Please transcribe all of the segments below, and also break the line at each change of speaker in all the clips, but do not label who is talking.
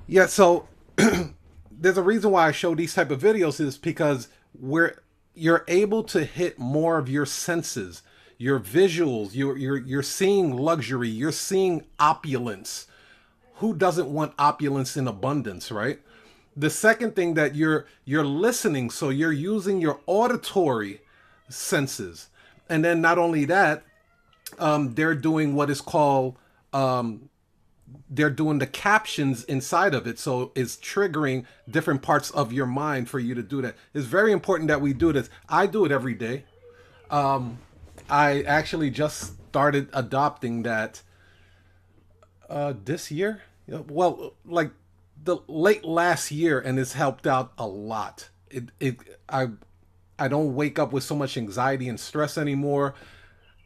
Yeah, so there's a reason why I show these type of videos is because you're able to hit more of your senses, your visuals, you're seeing luxury, you're seeing opulence. Who doesn't want opulence in abundance, right? The second thing that you're listening, so you're using your auditory senses. And then not only that, they're doing what is called they're doing the captions inside of it, so it's triggering different parts of your mind for you to do that. It's very important that we do this. I do it every day. I actually just started adopting that this year. Well, like the late last year, and it's helped out a lot. I don't wake up with so much anxiety and stress anymore.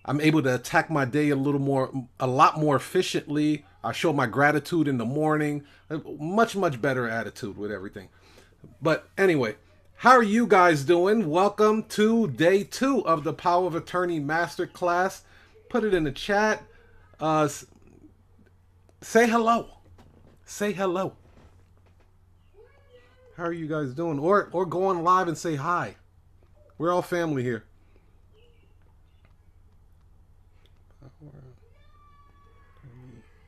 I'm able to attack my day a lot more efficiently. I show my gratitude in the morning. Much better attitude with everything. But anyway, how are you guys doing? Welcome to day 2 of the Power of Attorney Masterclass. Put it in the chat. Uh, say hello. Say hello. How are you guys doing? Or go on live and say hi. We're all family here.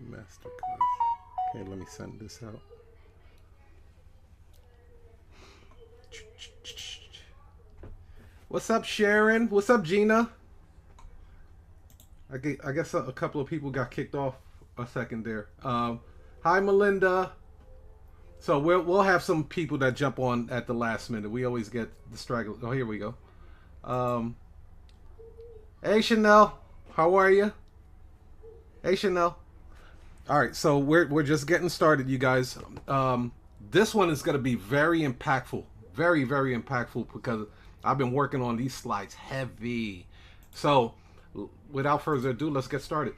Masterclass. Okay, let me send this out. What's up, Sharon? What's up, Gina? I guess a couple of people got kicked off a second there. Hi, Melinda. So we'll have some people that jump on at the last minute. We always get the stragglers. Oh, here we go. Hey, Chanel. How are you? Hey, Chanel. All right, so we're just getting started, you guys. This one is going to be very impactful, very impactful because I've been working on these slides heavy. So, without further ado, let's get started.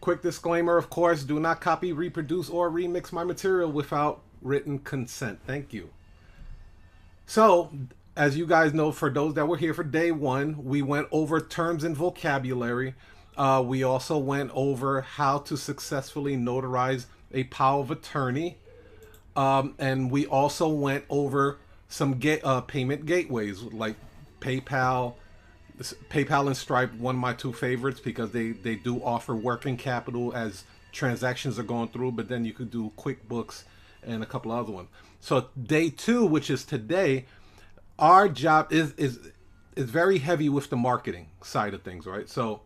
Quick disclaimer, of course, do not copy, reproduce, or remix my material without written consent. Thank you. So, as you guys know, for those that were here for day 1, we went over terms and vocabulary. We also went over how to successfully notarize a power of attorney. And we also went over some payment gateways like PayPal. PayPal and Stripe, one of my 2 favorites because they do offer working capital as transactions are going through, but then you could do QuickBooks and a couple other ones. So day 2, which is today, our job is very heavy with the marketing side of things, right? So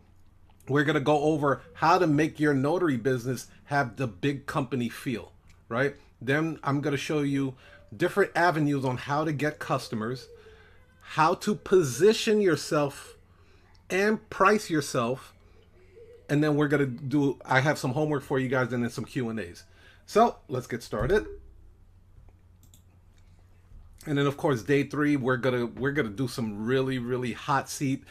we're going to go over how to make your notary business have the big company feel, right? Then I'm going to show you different avenues on how to get customers, how to position yourself and price yourself. And then we're going to I have some homework for you guys and then some Q&As. So let's get started. And then of course, day 3, we're gonna do some really hot seat.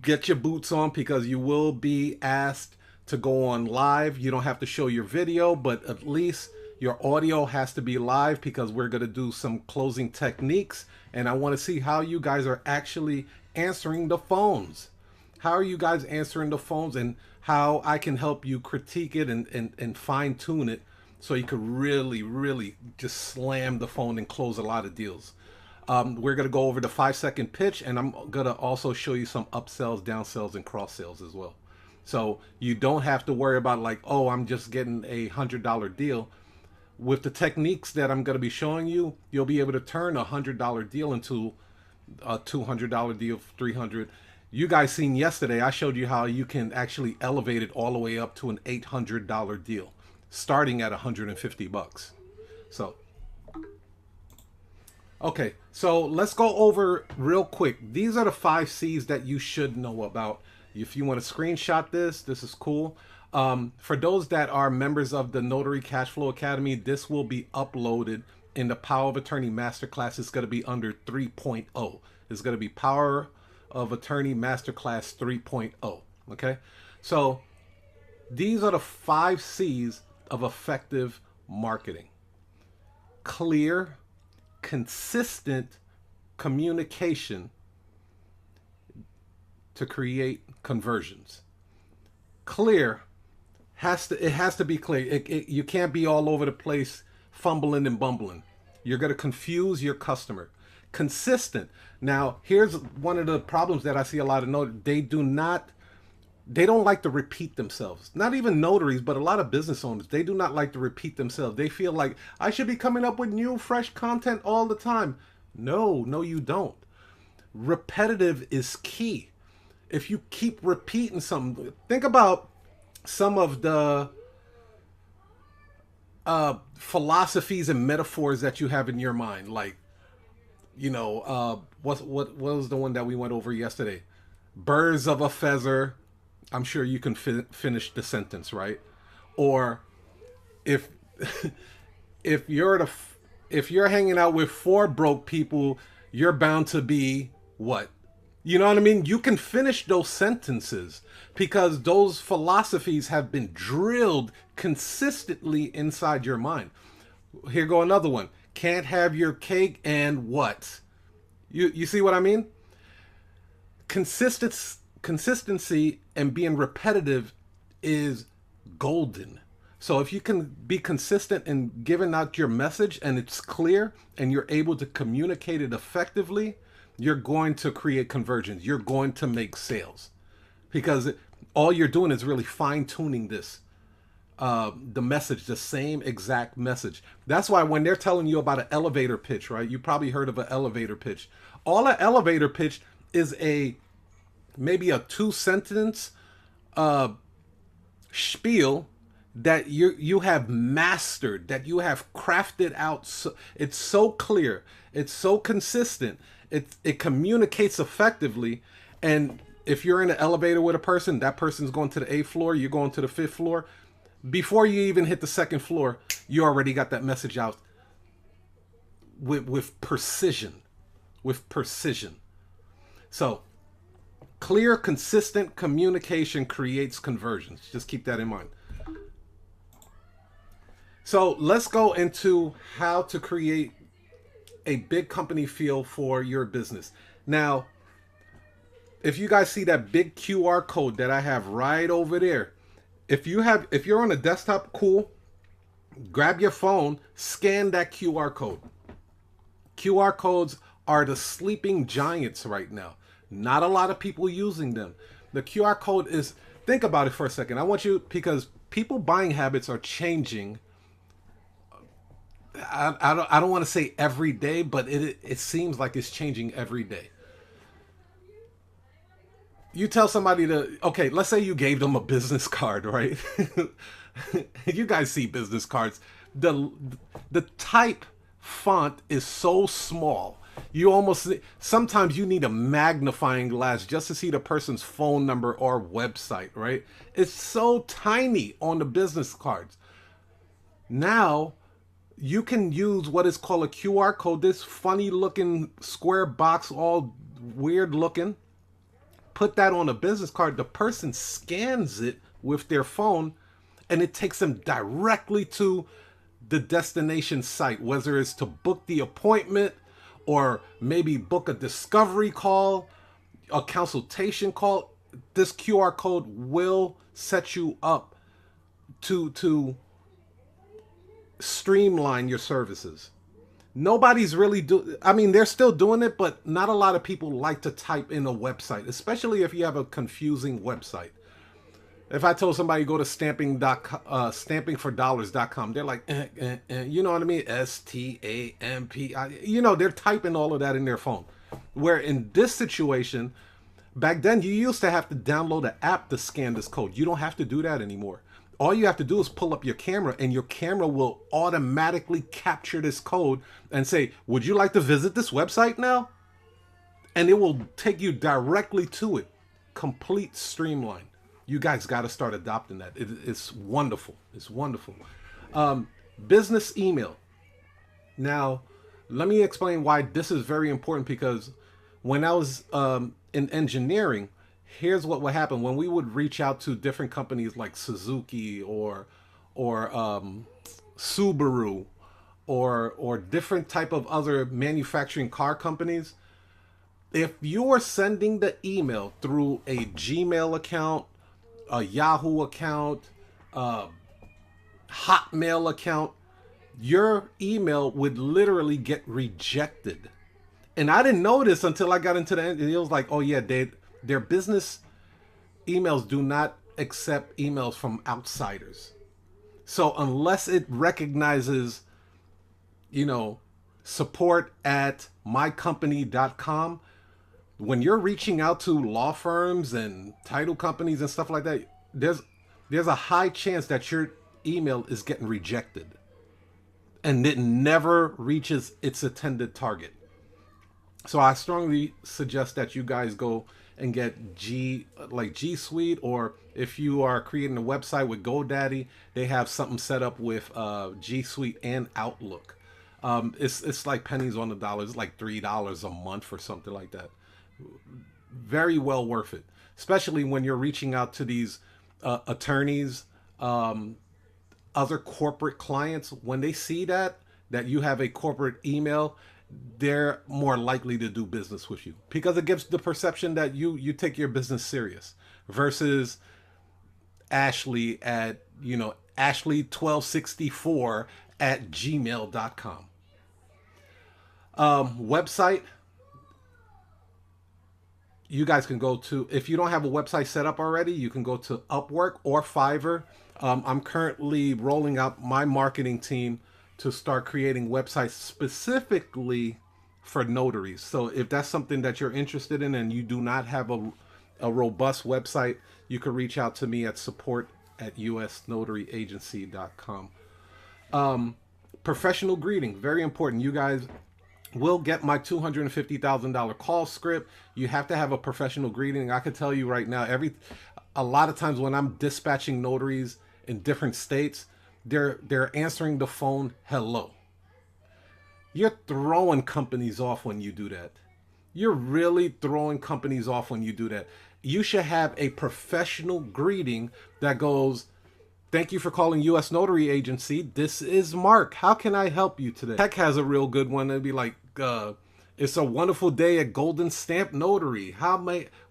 Get your boots on because you will be asked to go on live. You don't have to show your video, but at least your audio has to be live because we're going to do some closing techniques. And I want to see how you guys are actually answering the phones. How are you guys answering the phones and how I can help you critique it and fine tune it so you could really just slam the phone and close a lot of deals. We're going to go over the 5-second pitch, and I'm going to also show you some upsells, downsells, and cross sells as well. So you don't have to worry about like, oh, I'm just getting a $100 deal. With the techniques that I'm going to be showing you, you'll be able to turn a $100 deal into a $200 deal, $300. You guys seen yesterday, I showed you how you can actually elevate it all the way up to an $800 deal, starting at $150. So okay, so let's go over real quick. These are the 5 C's that you should know about. If you want to screenshot this is cool. For those that are members of the Notary Cashflow Academy, this will be uploaded in the Power of Attorney Masterclass. It's going to be under 3.0. It's going to be Power of Attorney Masterclass 3.0. Okay, so these are the 5 C's of effective marketing. Clear, consistent communication to create conversions. Clear It has to be clear. You can't be all over the place fumbling and bumbling. You're going to confuse your customer. Consistent. Now, here's one of the problems that I see a lot of notaries. They don't like to repeat themselves. Not even notaries, but a lot of business owners. They do not like to repeat themselves. They feel like I should be coming up with new, fresh content all the time. No, you don't. Repetitive is key. If you keep repeating something, think about some of the philosophies and metaphors that you have in your mind. Like, what was the one that we went over yesterday? Birds of a feather. I'm sure you can finish the sentence, right? Or if if you're hanging out with four broke people, you're bound to be what? You know what I mean? You can finish those sentences because those philosophies have been drilled consistently inside your mind. Here go another one. Can't have your cake and what? You see what I mean? Consistency and being repetitive is golden. So if you can be consistent in giving out your message and it's clear and you're able to communicate it effectively, you're going to create conversions. You're going to make sales because all you're doing is really fine-tuning the message, the same exact message. That's why when they're telling you about an elevator pitch, right? You probably heard of an elevator pitch. All an elevator pitch is maybe a 2-sentence spiel that you have mastered, that you have crafted out. So, it's so clear, it's so consistent, it communicates effectively. And if you're in an elevator with a person, that person's going to the 8th floor, you're going to the 5th floor. Before you even hit the 2nd floor, you already got that message out with precision. So clear, consistent communication creates conversions. Just keep that in mind. So let's go into how to create a big company feel for your business. Now, if you guys see that big QR code that I have right over there, if you're on a desktop, cool, grab your phone, scan that QR code. QR codes are the sleeping giants right now. Not a lot of people using them. The QR code is, think about it for a second. I want you, because people buying habits are changing. I don't want to say every day, but it seems like it's changing every day. You tell somebody okay, let's say you gave them a business card, right? You guys see business cards. The type font is so small. Sometimes you need a magnifying glass just to see the person's phone number or website, right? It's so tiny on the business cards. Now, you can use what is called a QR code, this funny looking square box, all weird looking. Put that on a business card. The person scans it with their phone and it takes them directly to the destination site, whether it's to book the appointment or maybe book a discovery call, a consultation call. This QR code will set you up to streamline your services. Nobody's really they're still doing it, but not a lot of people like to type in a website, especially if you have a confusing website. If I told somebody go to stampingfordollars.com, they're like, you know what I mean? STAMP. They're typing all of that in their phone. Where in this situation, back then you used to have to download an app to scan this code. You don't have to do that anymore. All you have to do is pull up your camera and your camera will automatically capture this code and say, would you like to visit this website now? And it will take you directly to it. Complete streamline. You guys got to start adopting that. It's wonderful. It's wonderful. Business email. Now, let me explain why this is very important, because when I was in engineering, here's what would happen when we would reach out to different companies like Suzuki or Subaru or different type of other manufacturing car companies. If you are sending the email through a Gmail account, a Yahoo account, Hotmail account, your email would literally get rejected. And I didn't know this until I got into the end. It was like, oh yeah, their business emails do not accept emails from outsiders. So unless it recognizes, support at mycompany.com, when you're reaching out to law firms and title companies and stuff like that, there's a high chance that your email is getting rejected and it never reaches its intended target. So I strongly suggest that you guys go and get G Suite, or if you are creating a website with GoDaddy, they have something set up with G Suite and Outlook. It's like pennies on the dollar. It's like $3 a month or something like that. Very well worth it, especially when you're reaching out to these attorneys, other corporate clients. When they see that you have a corporate email, they're more likely to do business with you because it gives the perception that you take your business serious, versus Ashley at Ashley1264 at gmail.com. Website, you guys can go to, if you don't have a website set up already, you can go to Upwork or Fiverr. I'm currently rolling out my marketing team to start creating websites specifically for notaries. So if that's something that you're interested in and you do not have a robust website, you can reach out to me at support@usnotaryagency.com. Professional greeting, very important. You guys will get my $250,000 call script. You have to have a professional greeting. I can tell you right now, a lot of times when I'm dispatching notaries in different states, they're answering the phone, hello. You're throwing companies off when you do that. You're really throwing companies off when you do that. You should have a professional greeting that goes, thank you for calling U.S. Notary Agency. This is Mark. How can I help you today? Tech has a real good one. It'd be like, it's a wonderful day at Golden Stamp Notary.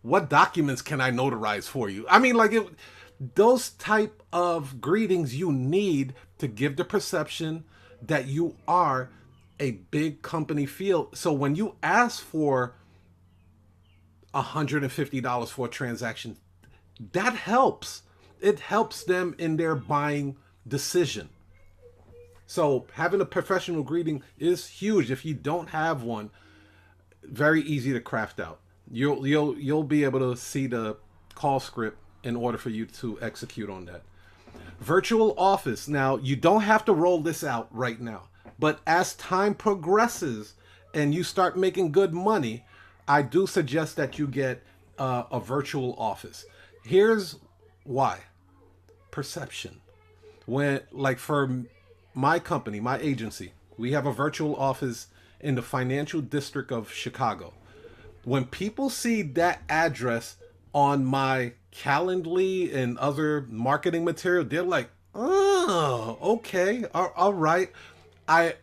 What documents can I notarize for you? I mean, those type of greetings you need to give the perception that you are a big company feel. So when you ask for $150 for a transaction, that helps. It helps them in their buying decision. So having a professional greeting is huge. If you don't have one, very easy to craft out. You'll be able to see the call script in order for you to execute on that. Virtual office. Now, you don't have to roll this out right now, but as time progresses and you start making good money, I do suggest that you get a virtual office. Here's why. Perception. For my company, my agency, we have a virtual office in the financial district of Chicago. When people see that address on my Calendly and other marketing material, they're like, oh, okay, all right. I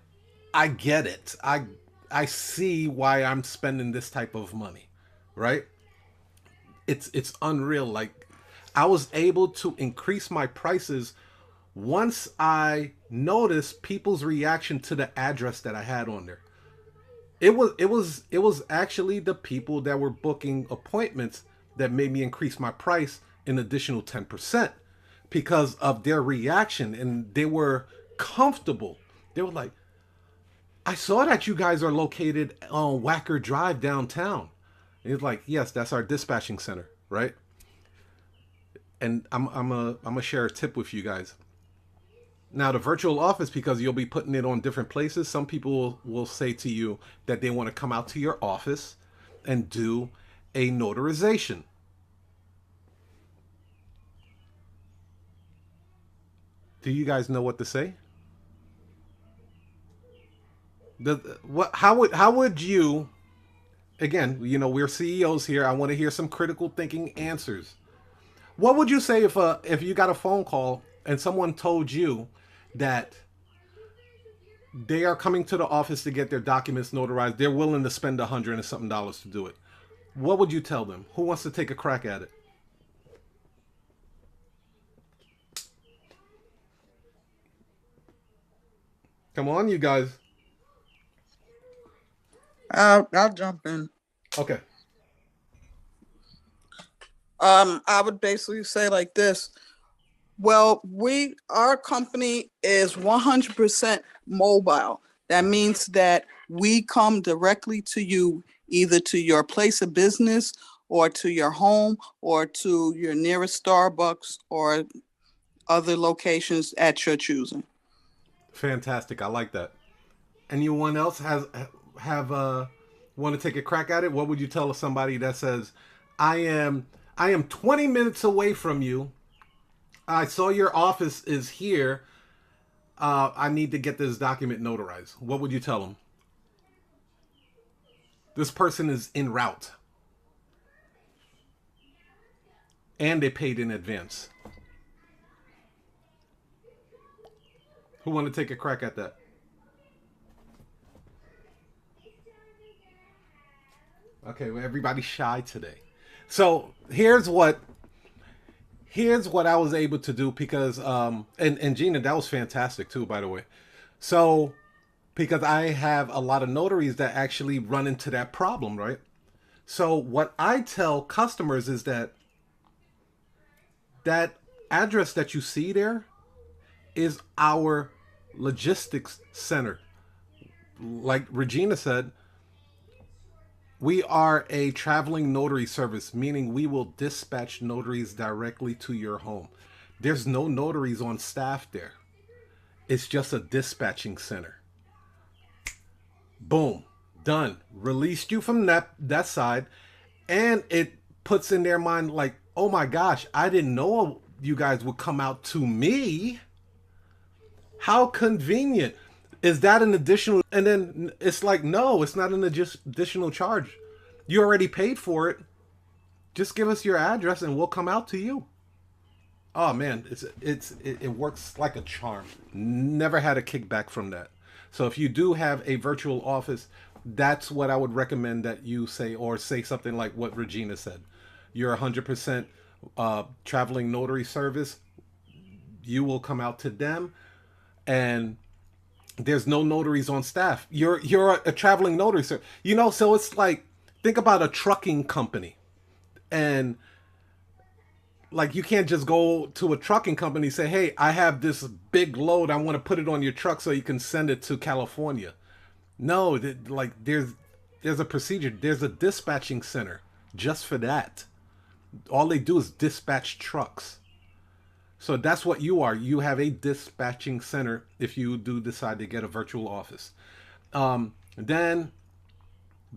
get it. I see why I'm spending this type of money, right? It's unreal. Like, I was able to increase my prices once I noticed people's reaction to the address that I had on there. It was actually the people that were booking appointments that made me increase my price an additional 10% because of their reaction, and they were comfortable. They were like, I saw that you guys are located on Wacker Drive downtown. And it's like, yes, that's our dispatching center, right? And I'm gonna share a tip with you guys. Now, the virtual office, because you'll be putting it on different places, some people will say to you that they want to come out to your office and do a notarization. Do you guys know what to say? How would you, again, we're CEOs here. I want to hear some critical thinking answers. What would you say if you got a phone call and someone told you that they are coming to the office to get their documents notarized? They're willing to spend $100 and something to do it. What would you tell them? Who wants to take a crack at it? Come on, you guys.
I'll jump in.
Okay.
I would basically say like this. Well, our company is 100% mobile. That means that we come directly to you, either to your place of business or to your home or to your nearest Starbucks or other locations at your choosing.
Fantastic. I like that. Anyone else have want to take a crack at it? What would you tell somebody that says, I am 20 minutes away from you. I saw your office is here. I need to get this document notarized. What would you tell them? This person is en route. And they paid in advance. Who want to take a crack at that? Okay, well, everybody's shy today. So here's what I was able to do because and Gina, that was fantastic too, by the way. So because I have a lot of notaries that actually run into that problem, right? So what I tell customers is that address that you see there is our logistics center. Like Regina said, we are a traveling notary service, meaning we will dispatch notaries directly to your home. There's no notaries on staff there. It's just a dispatching center. Boom, done. Released you from that side, and it puts in their mind like, oh my gosh, I didn't know you guys would come out to me. How convenient. Is that an additional? And then it's like, no, it's not an additional charge. You already paid for it. Just give us your address and we'll come out to you. Oh man, it works like a charm. Never had a kickback from that. So if you do have a virtual office, that's what I would recommend that you say, or say something like what Regina said. You're 100% traveling notary service. You will come out to them, and there's no notaries on staff. You're a traveling notary, sir. You know, so it's like, think about a trucking company, and like you can't just go to a trucking company and say, hey, I have this big load, I want to put it on your truck so you can send it to California. No, like there's a procedure. There's a dispatching center just for that. All they do is dispatch trucks. So that's what you are. You have a dispatching center if you do decide to get a virtual office. Then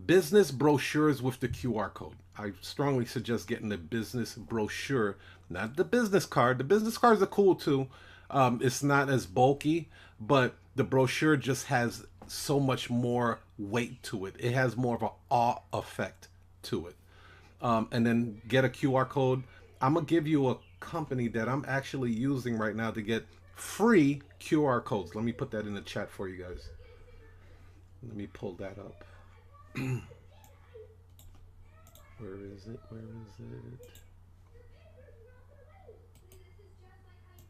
business brochures with the QR code. I strongly suggest getting the business brochure, not the business card. The business cards are cool too. It's not as bulky, but the brochure just has so much more weight to it. It has more of an awe effect to it. And then get a QR code. I'm going to give you a company that I'm actually using right now to get free QR codes. Let me put that in the chat for you guys. Let me pull that up. Where is it? Where is it?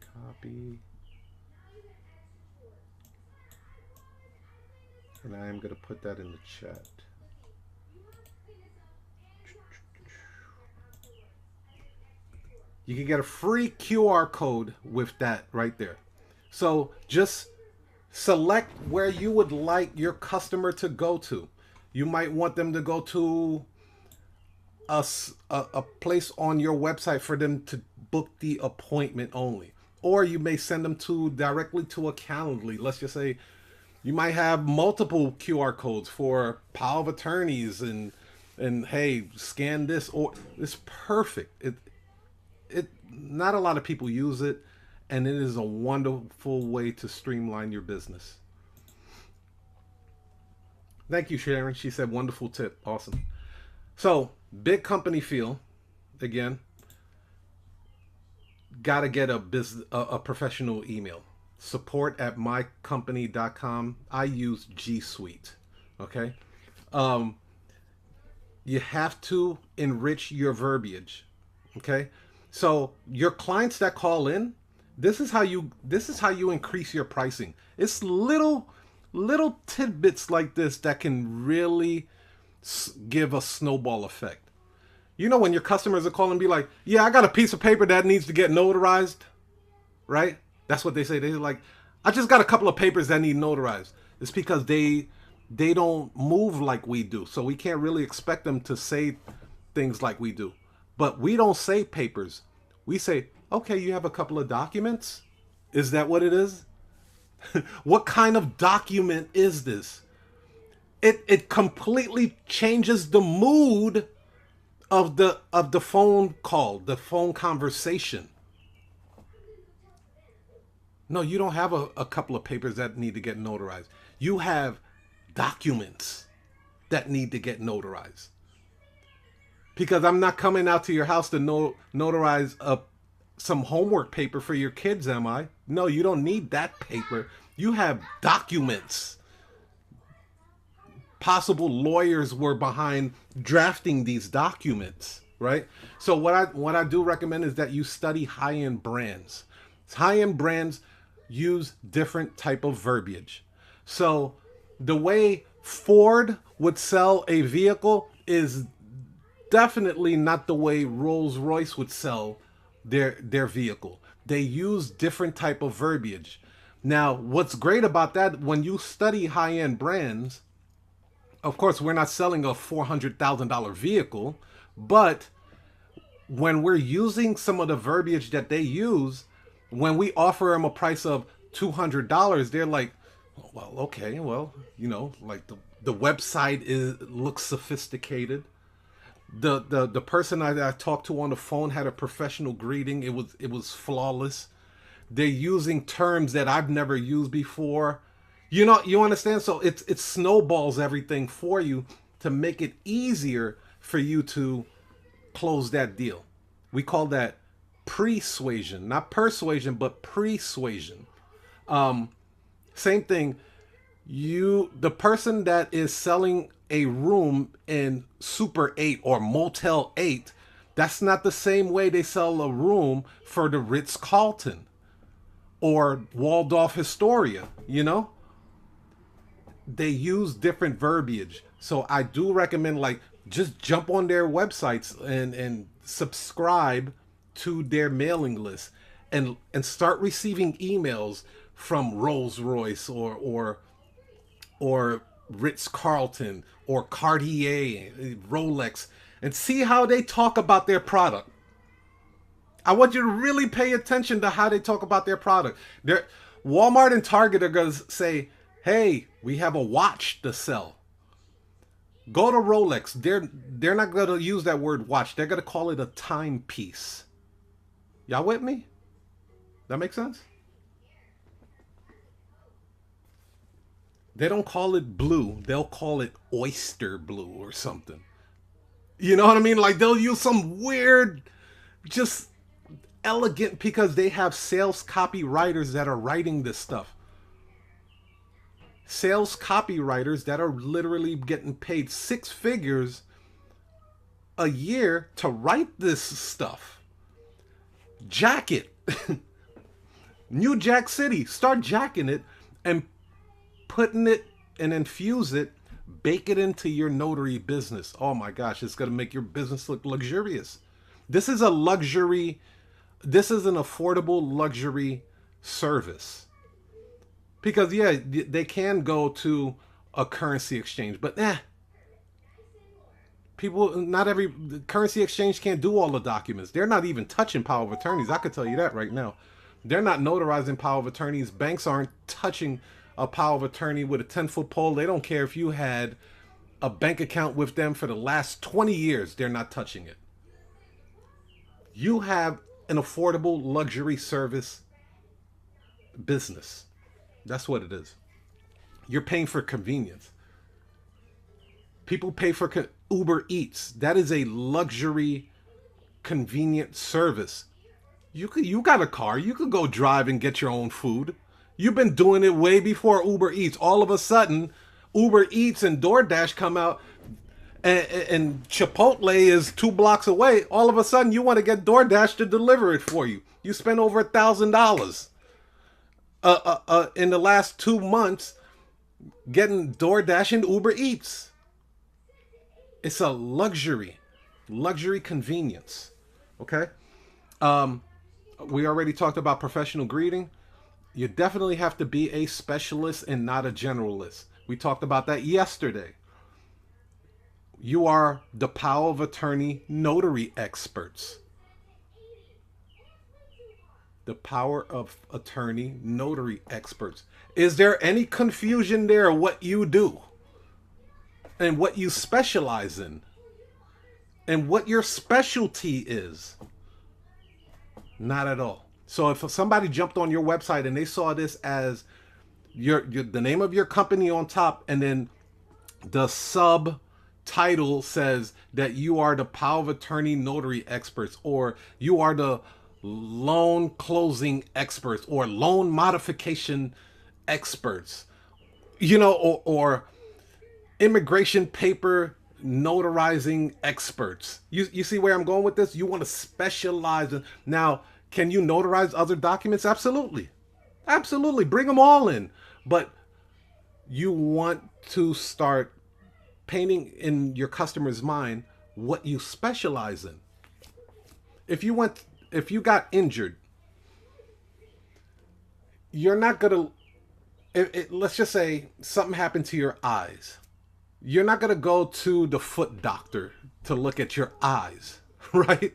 Copy. And I am going to put that in the chat. You can get a free QR code with that right there. So just select where you would like your customer to go to. You might want them to go to a place on your website for them to book the appointment only. Or you may send them directly to a Calendly. Let's just say you might have multiple QR codes for power of attorneys and hey, scan this, or it's perfect. It not a lot of people use it, and it is a wonderful way to streamline your business. Thank you, Sharon. She said wonderful tip. Awesome. So big company feel, again, gotta get a professional email. Support at mycompany.com. I use G Suite. Okay. You have to enrich your verbiage. Okay. So your clients that call in, this is how you increase your pricing. It's little little tidbits like this that can really give a snowball effect. You know, when your customers are calling and be like, yeah, I got a piece of paper that needs to get notarized, right? That's what they say. They're like, I just got a couple of papers that need notarized. It's because they don't move like we do. So we can't really expect them to say things like we do. But we don't say papers. We say, okay, you have a couple of documents? Is that what it is? What kind of document is this? It completely changes the mood of the phone call, the phone conversation. No, you don't have a couple of papers that need to get notarized. You have documents that need to get notarized. Because I'm not coming out to your house to notarize some homework paper for your kids, am I? No, you don't need that paper. You have documents. Possible lawyers were behind drafting these documents, right? So what I do recommend is that you study high-end brands. High-end brands use different type of verbiage. So the way Ford would sell a vehicle is definitely not the way Rolls-Royce would sell their vehicle. They use different type of verbiage. Now, what's great about that, when you study high-end brands, of course, we're not selling a $400,000 vehicle, but when we're using some of the verbiage that they use, when we offer them a price of $200, they're like, well, okay, well, you know, like the website looks sophisticated. The person I talked to on the phone had a professional greeting. It was flawless. They're using terms that I've never used before. You know, you understand? So it snowballs everything for you to make it easier for you to close that deal. We call that persuasion, not persuasion, but persuasion. Same thing. The person that is selling a room in Super 8 or Motel 8, that's not the same way they sell a room for the Ritz-Carlton or Waldorf Astoria, you know? They use different verbiage. So I do recommend, like, just jump on their websites and subscribe to their mailing list and start receiving emails from Rolls-Royce or Ritz-Carlton or Cartier, Rolex, and see how they talk about their product. I want you to really pay attention to how they talk about their product. Walmart and Target are going to say, hey, we have a watch to sell. Go to Rolex. They're not going to use that word watch. They're going to call it a timepiece. Y'all with me? That make sense? They don't call it blue. They'll call it oyster blue or something. You know what I mean? Like, they'll use some weird, just elegant, because they have sales copywriters that are writing this stuff. Sales copywriters that are literally getting paid 6 figures a year to write this stuff. Jack it. New Jack City. Start jacking it and putting it and infuse it, bake it into your notary business. Oh my gosh, it's going to make your business look luxurious. This is a luxury, this is an affordable luxury service. Because yeah, they can go to a currency exchange, but people, not every currency exchange can't do all the documents. They're not even touching power of attorneys. I could tell you that right now. They're not notarizing power of attorneys. Banks aren't touching a power of attorney with a 10-foot pole. They don't care if you had a bank account with them for the last 20 years. They're not touching it. You have an affordable luxury service business. That's what it is. You're paying for convenience. People pay for Uber Eats. That is a luxury, convenient service. You got a car. You could go drive and get your own food. You've been doing it way before Uber Eats. All of a sudden, Uber Eats and DoorDash come out, and Chipotle is 2 blocks away. All of a sudden, you want to get DoorDash to deliver it for you. You spend over $1,000. In the last 2 months, getting DoorDash and Uber Eats. It's a luxury convenience. Okay. We already talked about professional greeting. You definitely have to be a specialist and not a generalist. We talked about that yesterday. You are the power of attorney notary experts. The power of attorney notary experts. Is there any confusion there what you do and what you specialize in and what your specialty is? Not at all. So if somebody jumped on your website and they saw this as the name of your company on top, and then the subtitle says that you are the power of attorney notary experts, or you are the loan closing experts, or loan modification experts, or immigration paper notarizing experts. You see where I'm going with this? You want to specialize in. Now, can you notarize other documents? Absolutely. Absolutely. Bring them all in. But you want to start painting in your customer's mind what you specialize in. If you got injured, you're not going to, let's just say something happened to your eyes. You're not going to go to the foot doctor to look at your eyes, right?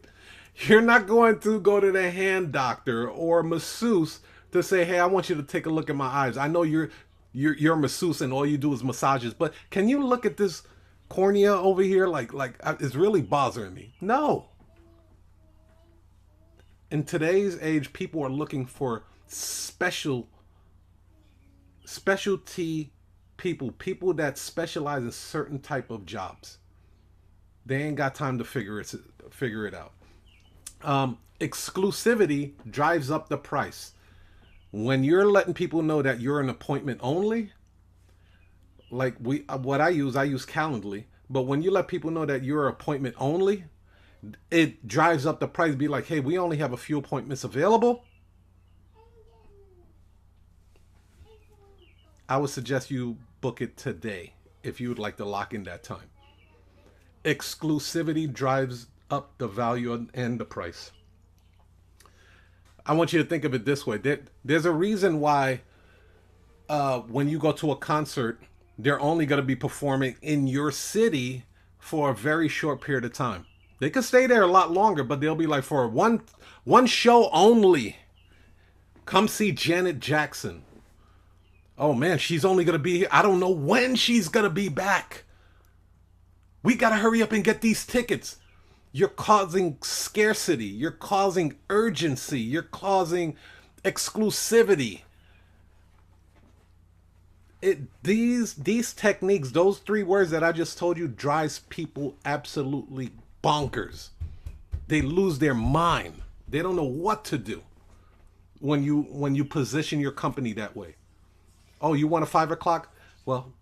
You're not going to go to the hand doctor or masseuse to say, hey, I want you to take a look at my eyes. I know you're a masseuse and all you do is massages, but can you look at this cornea over here? Like it's really bothering me. No. In today's age, people are looking for specialty people that specialize in certain type of jobs. They ain't got time to figure it out. Exclusivity drives up the price. When you're letting people know that you're an appointment only, like I use Calendly, but when you let people know that you're appointment only, it drives up the price. Be like, hey, we only have a few appointments available. I would suggest you book it today if you would like to lock in that time. Exclusivity drives up the value and the price. I want you to think of it this way. There's a reason why when you go to a concert, they're only going to be performing in your city for a very short period of time. They could stay there a lot longer, but they'll be like, for one show only, come see Janet Jackson. Oh man, she's only going to be here. I don't know when she's going to be back. We got to hurry up and get these tickets. You're causing scarcity. You're causing urgency. You're causing exclusivity. These techniques, those 3 words that I just told you, drives people absolutely bonkers. They lose their mind. They don't know what to do when you position your company that way. Oh, you want a 5 o'clock? Well,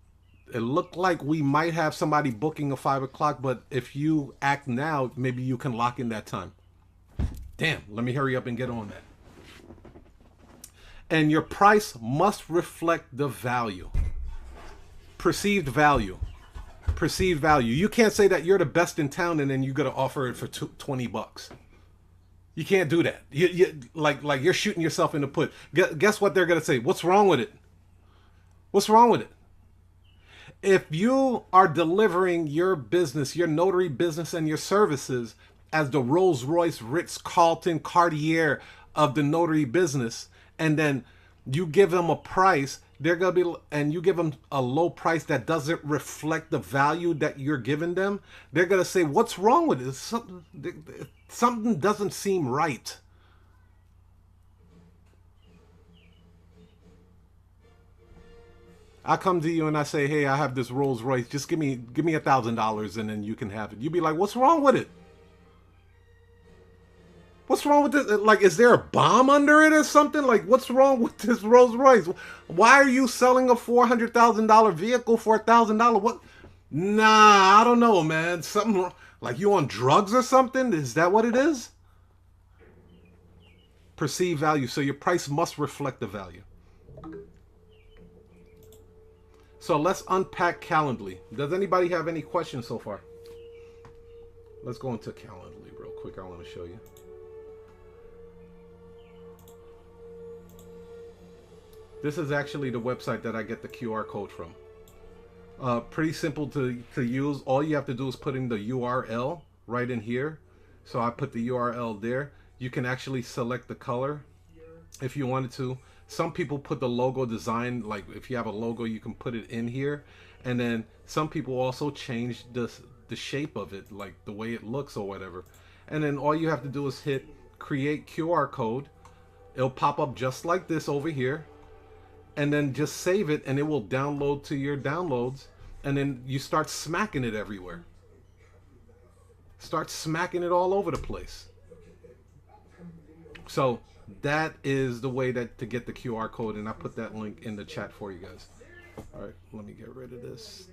it looked like we might have somebody booking a 5 o'clock, but if you act now, maybe you can lock in that time. Damn, let me hurry up and get on that. And your price must reflect the value. Perceived value. Perceived value. You can't say that you're the best in town and then you're going to offer it for $20. You can't do that. You like you're shooting yourself in the foot. Guess what they're going to say? What's wrong with it? What's wrong with it? If you are delivering your business, your notary business and your services as the Rolls-Royce, Ritz-Carlton, Cartier of the notary business, and then you give them a price, they're going to be, and you give them a low price that doesn't reflect the value that you're giving them, they're going to say, what's wrong with it? Something doesn't seem right. I come to you and I say, hey, I have this Rolls Royce. Just give me $1,000 and then you can have it. You'd be like, what's wrong with it? What's wrong with this? Like, is there a bomb under it or something? Like, what's wrong with this Rolls Royce? Why are you selling a $400,000 vehicle for $1,000? What? Nah, I don't know, man. Something wrong. Like, you on drugs or something? Is that what it is? Perceived value. So your price must reflect the value. So let's unpack Calendly. Does anybody have any questions so far? Let's go into Calendly real quick. I want to show you. This is actually the website that I get the QR code from. Pretty simple to use. All you have to do is put in the URL right in here. So I put the URL there. You can actually select the color if you wanted to. Some people put the logo design, like if you have a logo, you can put it in here. And then some people also change the shape of it, like the way it looks or whatever. And then all you have to do is hit create QR code. It'll pop up just like this over here. And then just save it and it will download to your downloads. And then you start smacking it everywhere. Start smacking it all over the place. So that is the way that to get the QR code, and I put that link in the chat for you guys. All right, let me get rid of this.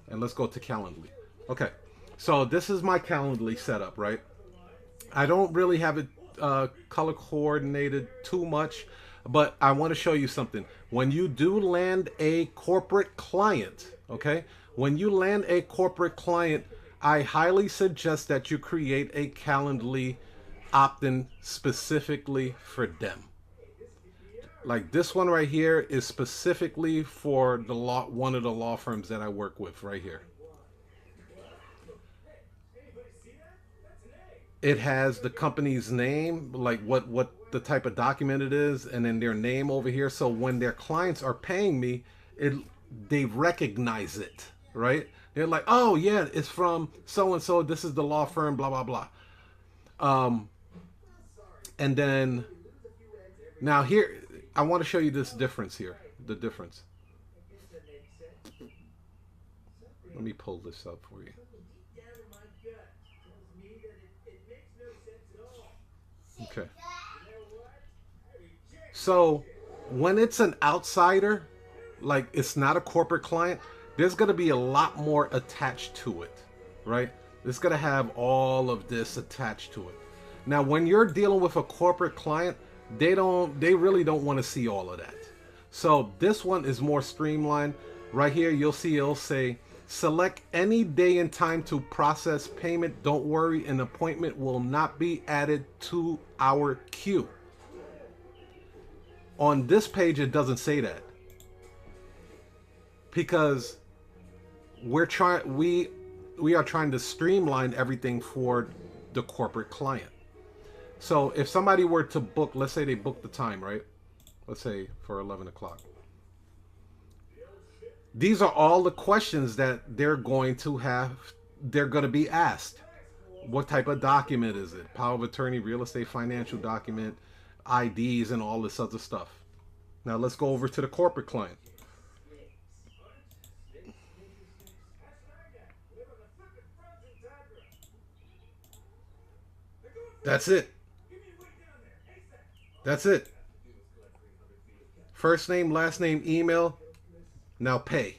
And let's go to Calendly. Okay, so this is my Calendly setup, right? I don't really have it color coordinated too much, but I want to show you something. When you do land a corporate client, okay? When you land a corporate client, I highly suggest that you create a Calendly opt-in specifically for them. Like this one right here is specifically for the one of the law firms that I work with right here. It has the company's name, like what the type of document it is, and then their name over here. So when their clients are paying me, they recognize it, right? They're like, oh yeah, it's from so and so. This is the law firm, blah blah blah. And then now here, I want to show you this difference here. The difference. Let me pull this up for you. Okay. So when it's an outsider, like it's not a corporate client, there's going to be a lot more attached to it, right? It's going to have all of this attached to it. Now, when you're dealing with a corporate client, they really don't want to see all of that. So this one is more streamlined. Right here, you'll see it'll say, select any day and time to process payment. Don't worry, an appointment will not be added to our queue. On this page, it doesn't say that. Because we are trying to streamline everything for the corporate client. So if somebody were to book, let's say they booked the time, right? Let's say for 11 o'clock. These are all the questions that they're going to be asked. What type of document is it? Power of attorney, real estate, financial document, IDs, and all this other stuff. Now let's go over to the corporate client. That's it. That's it. First name, last name, email. Now pay.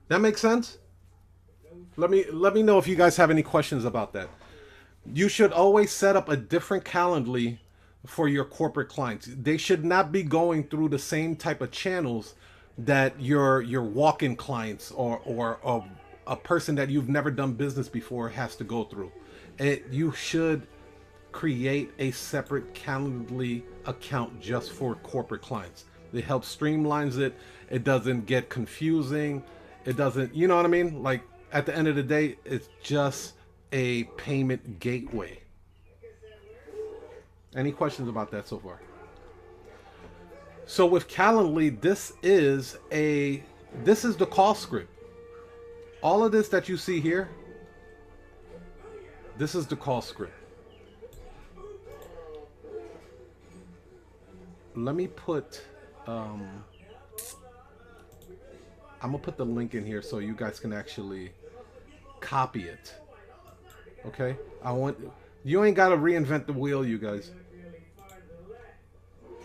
That makes sense? Let me know if you guys have any questions about that. You should always set up a different Calendly for your corporate clients. They should not be going through the same type of channels that your walk-in clients or a person that you've never done business before has to go through. You should create a separate Calendly account just for corporate clients. It helps streamlines it. It doesn't get confusing. It doesn't, you know what I mean? Like at the end of the day, it's just a payment gateway. Any questions about that so far? So with Calendly, this is the call script. All of this that you see here, this is the call script. Let me put, I'm gonna put the link in here so you guys can actually copy it. Okay? You ain't gotta reinvent the wheel, you guys.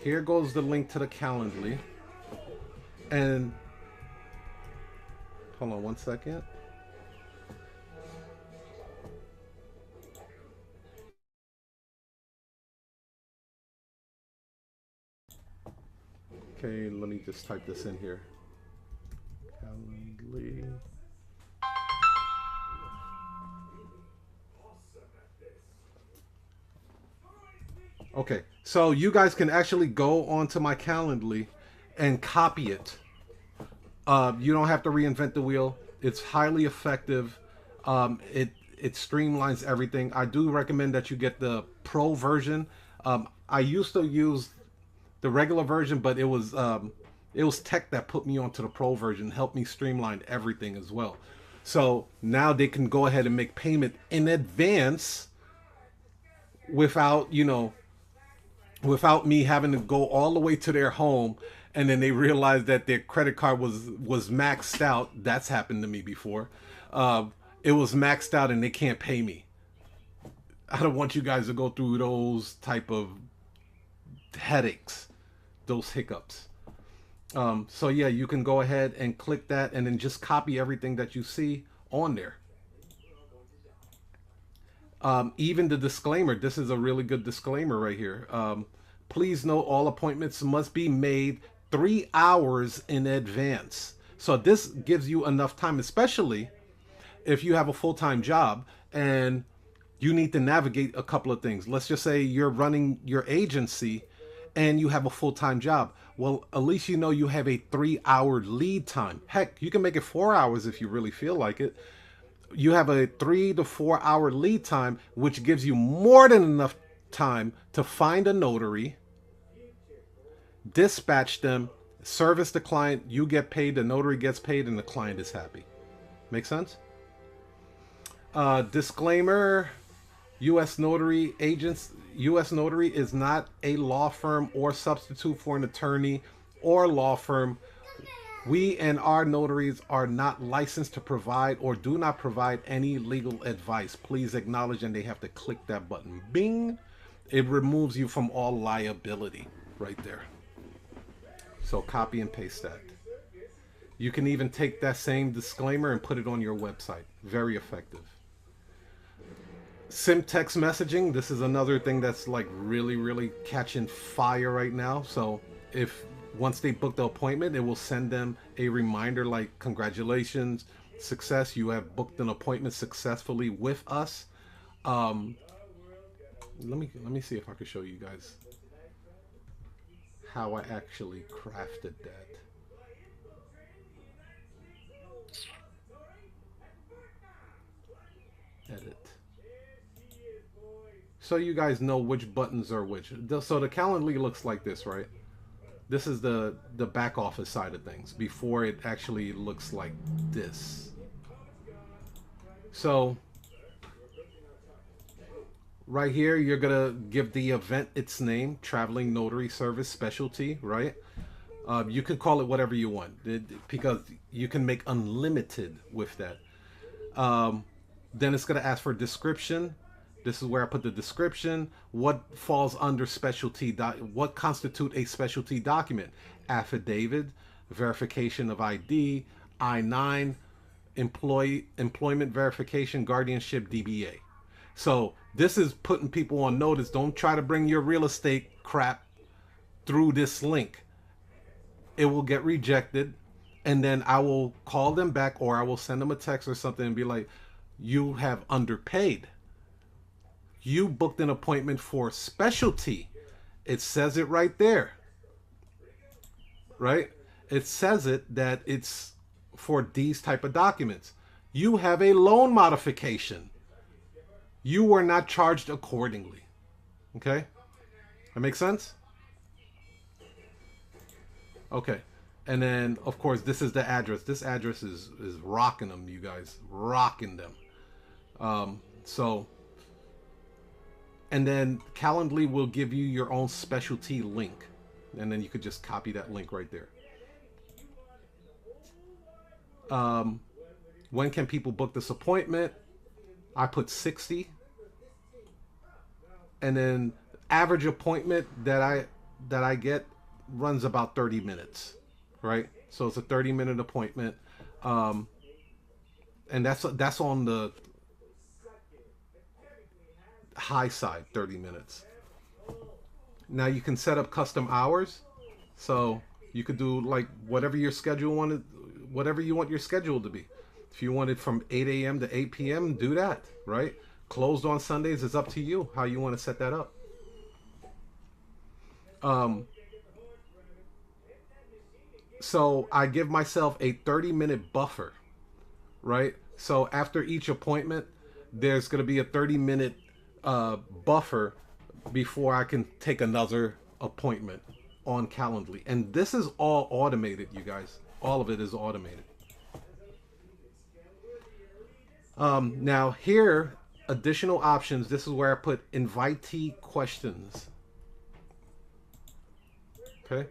Here goes the link to the Calendly. And hold on one second. Okay, let me just type this in here. Calendly. Okay, so you guys can actually go onto my Calendly and copy it. You don't have to reinvent the wheel. It's highly effective. It streamlines everything. I do recommend that you get the pro version. I used to use the regular version, but it was tech that put me onto the pro version, helped me streamline everything as well. So now they can go ahead and make payment in advance without, without me having to go all the way to their home, and then they realize that their credit card was maxed out. That's happened to me before. It was maxed out and they can't pay me. I don't want you guys to go through those type of headaches, those hiccups. So yeah, you can go ahead and click that and then just copy everything that you see on there. Even the disclaimer, this is a really good disclaimer right here. Please note all appointments must be made 3 hours in advance. So this gives you enough time, especially if you have a full-time job and you need to navigate a couple of things. Let's just say you're running your agency and you have a full-time job. Well, at least you know you have a 3-hour lead time. Heck, you can make it 4 hours if you really feel like it. You have a 3 to 4 hour lead time, which gives you more than enough time to find a notary, dispatch them, service the client, you get paid, the notary gets paid, and the client is happy. Make sense? Disclaimer, U.S. Notary agents, U.S. Notary is not a law firm or substitute for an attorney or law firm. We and our notaries are not licensed to provide or do not provide any legal advice. Please acknowledge, and they have to click that button. Bing! It removes you from all liability right there. So copy and paste that. You can even take that same disclaimer and put it on your website. Very effective. Sim text messaging. This is another thing that's like really catching fire right now. So if once they book the appointment, it will send them a reminder like, congratulations, success, you have booked an appointment successfully with us. Let me see if I can show you guys how I actually crafted that. Edit. So you guys know which buttons are which. So the Calendly looks like this, right? This is the back office side of things before it actually looks like this. So right here, you're gonna give the event its name, Traveling Notary Service Specialty, right? You can call it whatever you want because you can make unlimited with that. Then it's gonna ask for description. This is where I put the description. What falls under specialty? What constitute a specialty document? Affidavit, verification of ID, I-9, employment verification, guardianship, DBA. So this is putting people on notice. Don't try to bring your real estate crap through this link. It will get rejected, and then I will call them back, or I will send them a text or something and be like, you have underpaid. You booked an appointment for specialty. It says it right there. Right? It says it that it's for these type of documents. You have a loan modification. You were not charged accordingly. Okay? That makes sense? Okay. And then, of course, this is the address. This address is rocking them, you guys. Rocking them. And then Calendly will give you your own specialty link. And then you could just copy that link right there. When can people book this appointment? I put 60. And then average appointment that I get runs about 30 minutes. Right? So it's a 30-minute appointment. And that's on the high side, 30 minutes. Now you can set up custom hours. So You could do like whatever your schedule wanted, whatever you want your schedule to be. If you want it from 8 a.m. to 8 p.m., do that, right? Closed on Sundays is up to you how you want to set that up. So I give myself a 30-minute buffer, right? So after each appointment, there's going to be a 30-minute buffer before I can take another appointment on Calendly. And this is all automated, you guys. All of it is automated. Now here, additional options. This is where I put invitee questions. Okay.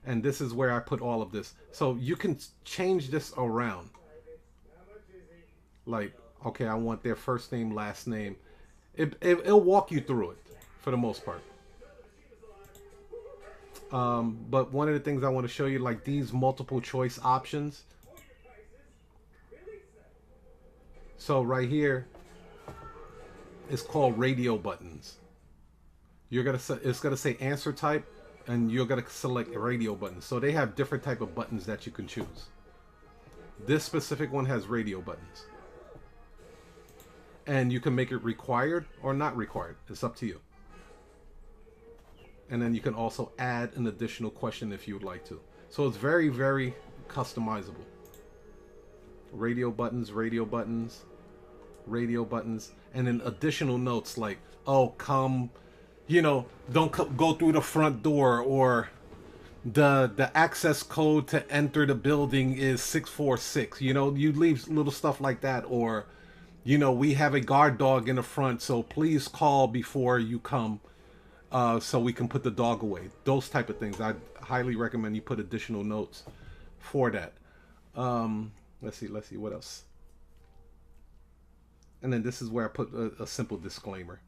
And this is where I put all of this. So you can change this around. Like, okay, I want their first name, last name. It'll walk you through it for the most part. But one of the things I want to show you, like these multiple choice options. So right here, it's called radio buttons. It's gonna say answer type, and you're gonna select a radio button. So they have different type of buttons that you can choose. This specific one has radio buttons. And you can make it required or not required. It's up to you. And then you can also add an additional question if you would like to. So it's very, very customizable. Radio buttons, radio buttons, radio buttons, and then additional notes like, oh, come, you know, don't go through the front door, or the access code to enter the building is 646. You know, you leave little stuff like that, or, you know, we have a guard dog in the front, so please call before you come so we can put the dog away. Those type of things. I highly recommend you put additional notes for that. Let's see what else. And then this is where I put a simple disclaimer.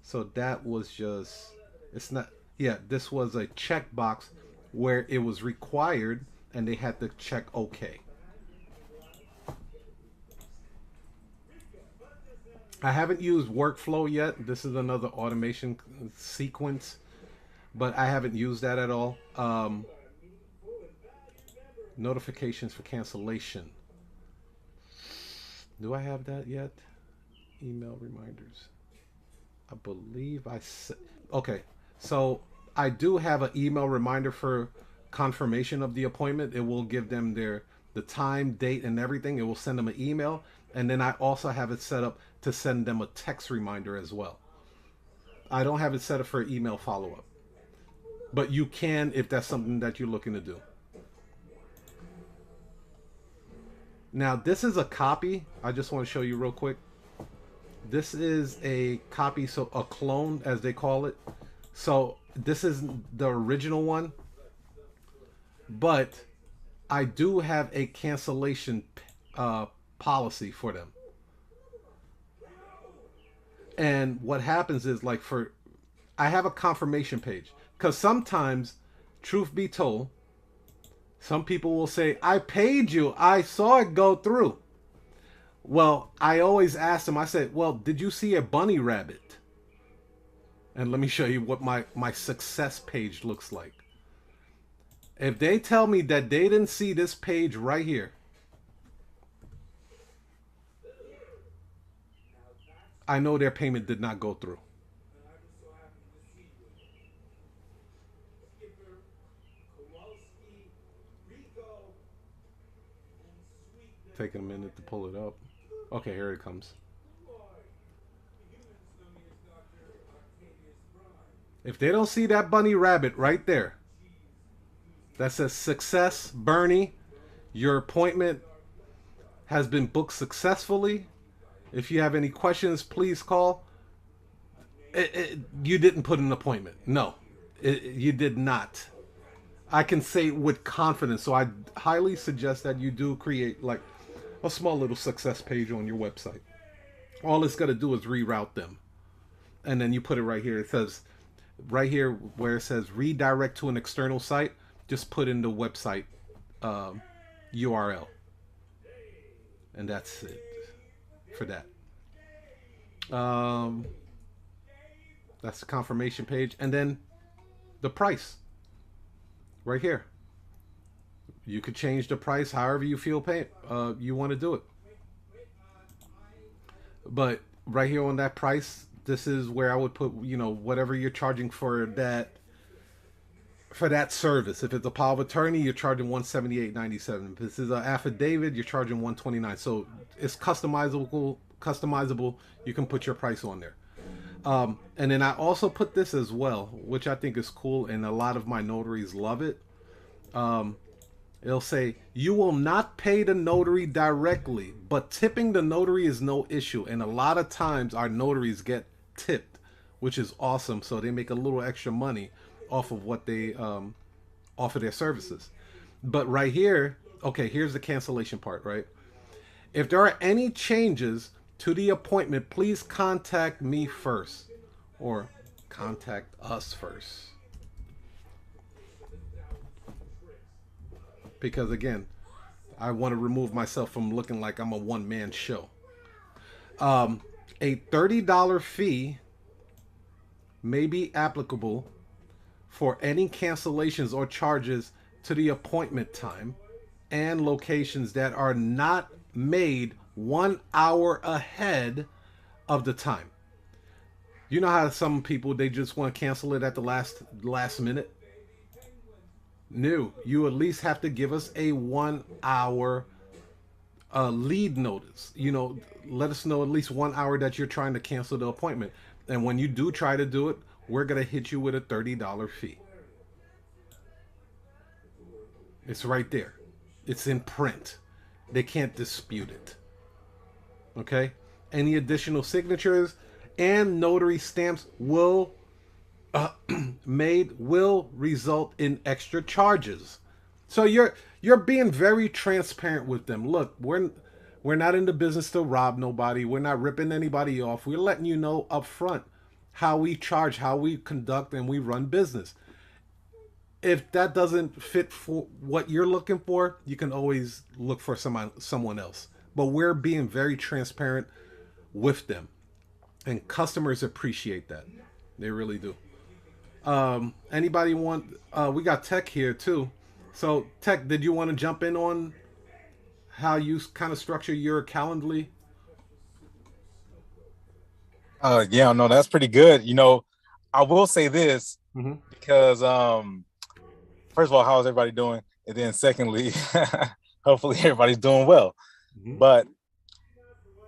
So that was just, it's not, yeah, this was a checkbox where it was required and they had to check okay. I haven't used workflow yet. This is another automation sequence, but I haven't used that at all. Notifications for cancellation. Do I have that yet? Email reminders. I believe I said, okay. So I do have an email reminder for confirmation of the appointment. It will give them the time, date, and everything. It will send them an email. And then I also have it set up to send them a text reminder as well. I don't have it set up for email follow-up, but you can if that's something that you're looking to do. Now, this is a copy. I just want to show you real quick. This is a copy, so a clone, as they call it. So this is the original one, but I do have a cancellation policy for them. And what happens is, like, I have a confirmation page, because sometimes, truth be told, some people will say, I paid you, I saw it go through. Well, I always ask them, I said, well, did you see a bunny rabbit? And let me show you what my success page looks like. If they tell me that they didn't see this page right here, I know their payment did not go through. Taking a minute to pull it up. Okay, here it comes. If they don't see that bunny rabbit right there, that says success, Bernie, your appointment has been booked successfully. If you have any questions, please call. You didn't put an appointment. No, you did not. I can say with confidence. So I highly suggest that you do create like a small little success page on your website. All it's going to do is reroute them. And then you put it right here. It says right here where it says redirect to an external site. Just put in the website URL. And that's it for that. That's the confirmation page. And then the price right here. You could change the price however you feel you want to do it. But right here on that price, this is where I would put, whatever you're charging for that service. If it's a power of attorney, you're charging $178.97. If this is an affidavit, you're charging $129. So it's customizable. You can put your price on there. And then I also put this as well, which I think is cool, and a lot of my notaries love it. It'll say, you will not pay the notary directly, but tipping the notary is no issue. And a lot of times our notaries get tipped, which is awesome. So they make a little extra money off of what they offer their services. But right here, okay, here's the cancellation part, right? If there are any changes to the appointment, please contact me first, or contact us first. Because again, I want to remove myself from looking like I'm a one-man show. A $30 fee may be applicable for any cancellations or charges to the appointment time and locations that are not made 1 hour ahead of the time. You know how some people, they just want to cancel it at the last minute? No, you at least have to give us a 1 hour lead notice. Let us know at least 1 hour that you're trying to cancel the appointment. And when you do try to do it, we're going to hit you with a $30 fee. It's right there. It's in print. They can't dispute it. Okay? Any additional signatures and notary stamps will result in extra charges. So you're being very transparent with them. Look, we're not in the business to rob nobody. We're not ripping anybody off. We're letting you know up front how we charge, how we conduct, and we run business. If that doesn't fit for what you're looking for, you can always look for someone else. But we're being very transparent with them. And customers appreciate that. They really do. Anybody want, we got Tech here too. So Tech, did you want to jump in on how you kind of structure your Calendly?
Yeah, no, that's pretty good. I will say this because, first of all, how's everybody doing? And then secondly, hopefully everybody's doing well. But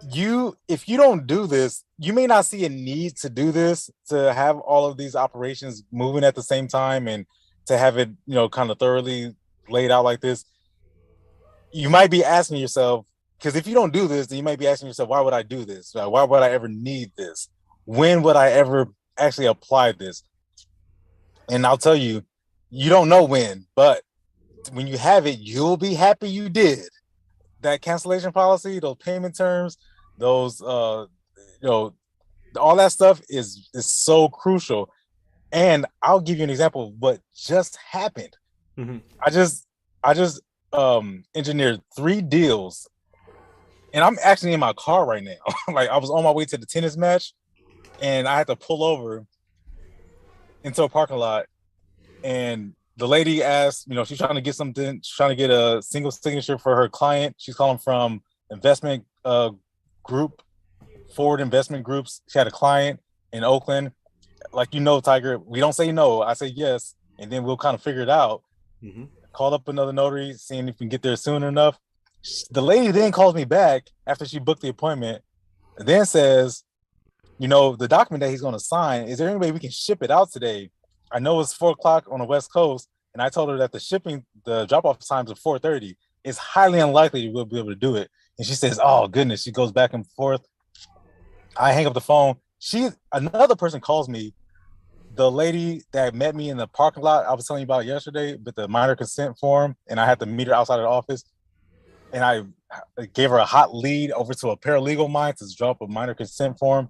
if you don't do this, you may not see a need to do this, to have all of these operations moving at the same time and to have it, kind of thoroughly laid out like this. You might be asking yourself, because if you don't do this, then you might be asking yourself, why would I do this? Why would I ever need this? When would I ever actually apply this? And I'll tell you, you don't know when, but when you have it, you'll be happy you did. That cancellation policy, those payment terms, those, all that stuff is so crucial. And I'll give you an example of what just happened. I just engineered 3 deals, and I'm actually in my car right now. Like, I was on my way to the tennis match, and I had to pull over into a parking lot, and the lady asked, she's trying to get something. She's trying to get a single signature for her client. She's calling from investment group, Forward Investment Groups. She had a client in Oakland. Like, Tiger, we don't say no. I say yes, and then we'll kind of figure it out. Called up another notary, seeing if we can get there soon enough. The lady then calls me back after she booked the appointment, and then says, the document that he's going to sign, is there any way we can ship it out today? I know it's 4:00 on the West Coast, and I told her that the drop-off times are 4:30. It's highly unlikely we'll be able to do it. And she says, oh, goodness. She goes back and forth. I hang up the phone. Another person calls me, the lady that met me in the parking lot I was telling you about yesterday with the minor consent form, and I had to meet her outside of the office. And I gave her a hot lead over to a paralegal of mine to drop a minor consent form.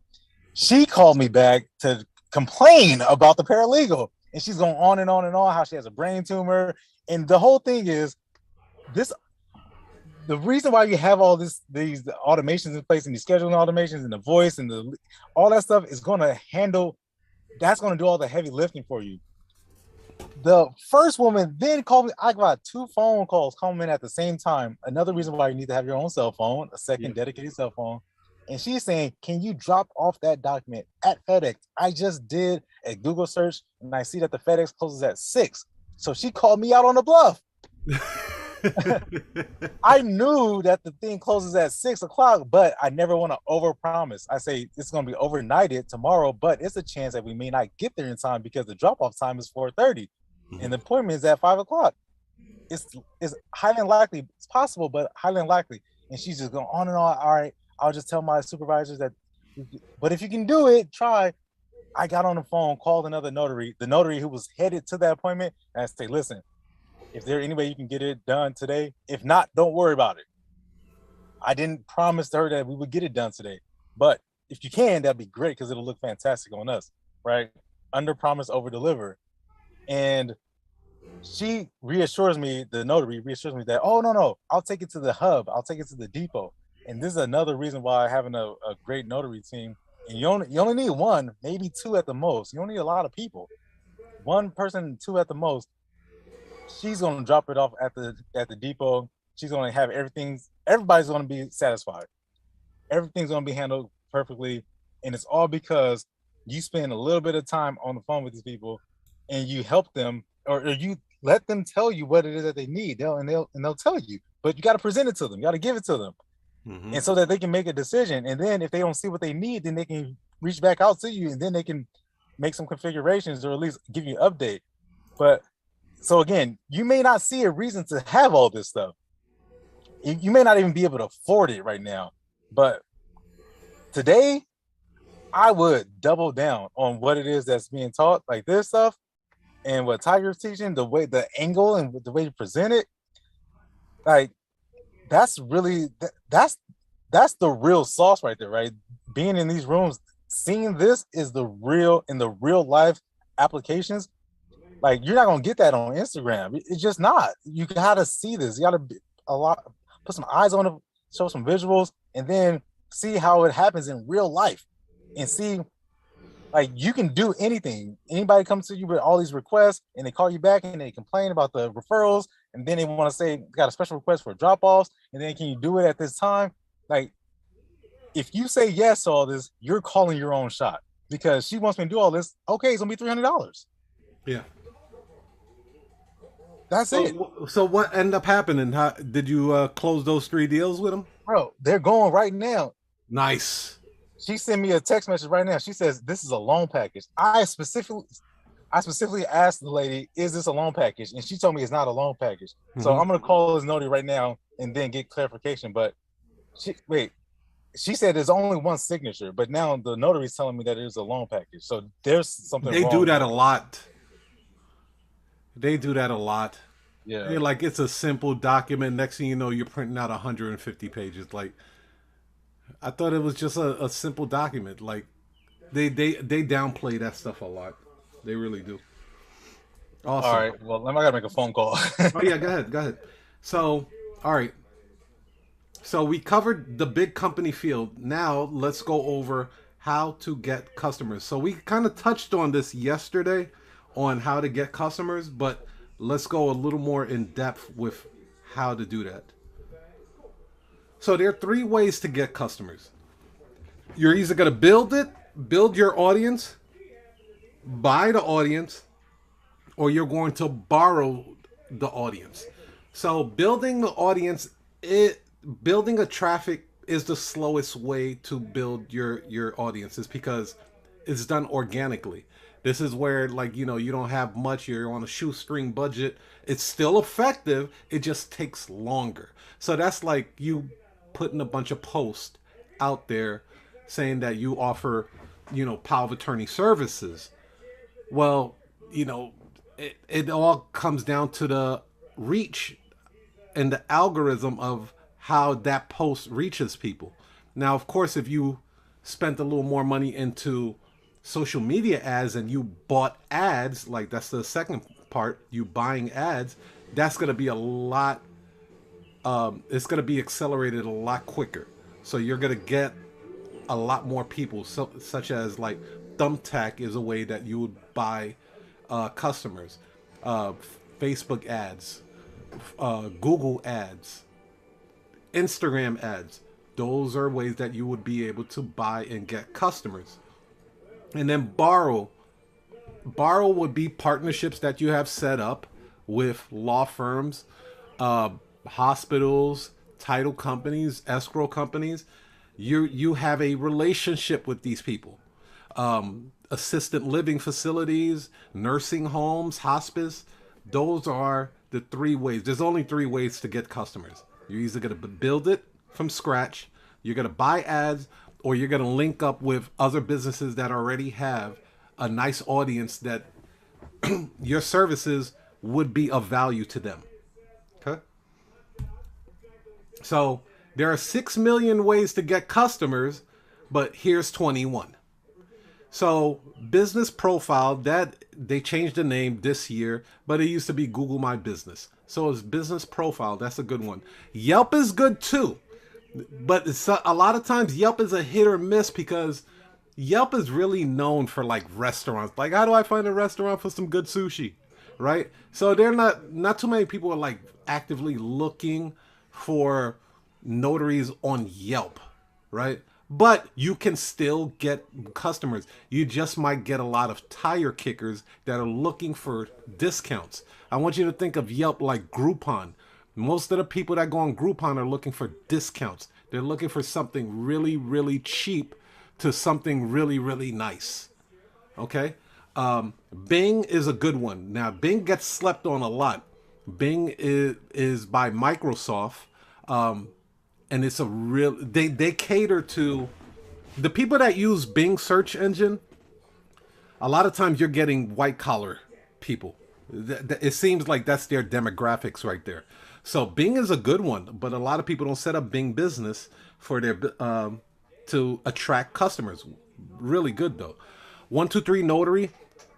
She called me back to complain about the paralegal, and she's going on and on and on how she has a brain tumor. And the whole thing is the reason why you have all these automations in place, and these scheduling automations and the voice and all that stuff is going to do all the heavy lifting for you. The first woman then called me. I got 2 phone calls coming in at the same time. Another reason why you need to have your own cell phone, a second dedicated cell phone. And she's saying, can you drop off that document at FedEx? I just did a Google search and I see that the FedEx closes at 6. So she called me out on the bluff. I knew that the thing closes at 6 o'clock, but I never want to overpromise. I say it's going to be overnighted tomorrow, but it's a chance that we may not get there in time because the drop-off time is 4:30 and the appointment is at 5 o'clock. It's highly unlikely. It's possible, but highly unlikely. And she's just going on and on. All right, I'll just tell my supervisors that, but if you can do it, try. I got on the phone, called another notary, the notary who was headed to that appointment, and I say, listen, if there any way you can get it done today, if not, don't worry about it. I didn't promise her that we would get it done today, but if you can, that'd be great because it'll look fantastic on us, right? Under promise, over deliver. And she reassures me, the notary reassures me that, oh, no, I'll take it to the hub. I'll take it to the depot. And this is another reason why having a great notary team, and you only need 1, maybe 2 at the most. You don't need a lot of people. 1 person, 2 at the most. She's going to drop it off at the depot. She's going to have everybody's going to be satisfied. Everything's going to be handled perfectly. And it's all because you spend a little bit of time on the phone with these people and you help them, or you let them tell you what it is that they need. They'll tell you, but you got to present it to them. You got to give it to them. Mm-hmm. And so that they can make a decision. And then if they don't see what they need, then they can reach back out to you and then they can make some configurations or at least give you an update. But so again, you may not see a reason to have all this stuff. You may not even be able to afford it right now. But today, I would double down on what it is that's being taught, like this stuff, and what Tiger's teaching, the angle and the way you present it. Like that's the real sauce right there, right? Being in these rooms, seeing this is the real in the real life applications. Like you're not gonna get that on Instagram. It's just not. You gotta see this. You gotta put some eyes on it, show some visuals, and then see how it happens in real life. And see, like you can do anything. Anybody comes to you with all these requests, and they call you back and they complain about the referrals, and then they want to say got a special request for drop-offs, and then can you do it at this time? Like, if you say yes to all this, you're calling your own shot because she wants me to do all this. Okay, it's gonna be $300.
Yeah.
That's it.
So what ended up happening? How did you close those 3 deals with them?
Bro, they're going right now.
Nice.
She sent me a text message right now. She says, this is a loan package. I specifically asked the lady, is this a loan package? And she told me it's not a loan package. Mm-hmm. So I'm going to call this notary right now and then get clarification. But she said there's only 1 signature, but now the notary is telling me that it is a loan package. So there's something wrong.
They do that a lot. They do that a lot.
Yeah.
They're like, it's a simple document. Next thing you know, you're printing out 150 pages. Like, I thought it was just a simple document. Like, they downplay that stuff a lot. They really do. Awesome.
All right. Well, I gotta make a phone call.
Oh yeah, go ahead. So, all right. So we covered the big company field. Now let's go over how to get customers. So we kind of touched on this yesterday on how to get customers, but let's go a little more in depth with how to do that. So there are 3 ways to get customers. You're either going to build your audience, buy the audience, or you're going to borrow the audience. So building the audience, building a traffic is the slowest way to build your audiences because it's done organically. This is where, like, you don't have much, you're on a shoestring budget. It's still effective, it just takes longer. So that's like you putting a bunch of posts out there saying that you offer, power of attorney services. Well, it all comes down to the reach and the algorithm of how that post reaches people. Now, of course, if you spent a little more money into social media ads and you bought ads, like that's the second part, you buying ads, that's going to be a lot, it's going to be accelerated a lot quicker. So you're going to get a lot more people, such as like Thumbtack is a way that you would buy customers. uh, Facebook ads, Google ads, Instagram ads. Those are ways that you would be able to buy and get customers. And then borrow. Borrow would be partnerships that you have set up with law firms, hospitals, title companies, escrow companies. You have a relationship with these people. Assisted living facilities, nursing homes, hospice. Those are the three ways. There's only three ways to get customers. You're either going to build it from scratch, you're going to buy ads, or you're going to link up with other businesses that already have a nice audience that your services would be of value to them. Okay? So there are 6 million ways to get customers, but here's 21. So business profile, that they changed the name this year, but it used to be Google My Business. So it's business profile. That's a good one. Yelp is good too, but it's a lot of times Yelp is a hit or miss because Yelp is really known for like restaurants. Like, how do I find a restaurant for some good sushi? Right? So they're not too many people are like actively looking for notaries on Yelp, right? But you can still get customers. You just might get a lot of tire kickers that are looking for discounts. I want you to think of Yelp like Groupon. Most of the people that go on Groupon are looking for discounts. They're looking for something really, really cheap to something really, really nice. Okay? Bing is a good one. Now, Bing gets slept on a lot. Bing is by Microsoft. And it's a real, they cater to the people that use Bing search engine. A lot of times you're getting white collar people. It seems like that's their demographics right there. So Bing is a good one, but a lot of people don't set up Bing Business for their to attract customers. Really good though. 123 Notary.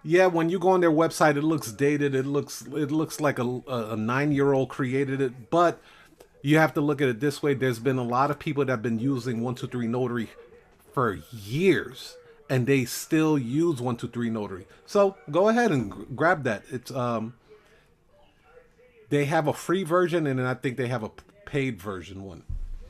Yeah, when you go on their website, it looks dated. It looks like a 9-year-old created it, but you have to look at it this way. There's been a lot of people that have been using 123 Notary for years, and they still use 123 Notary. So go ahead and grab that. It's they have a free version, and then I think they have a paid version one.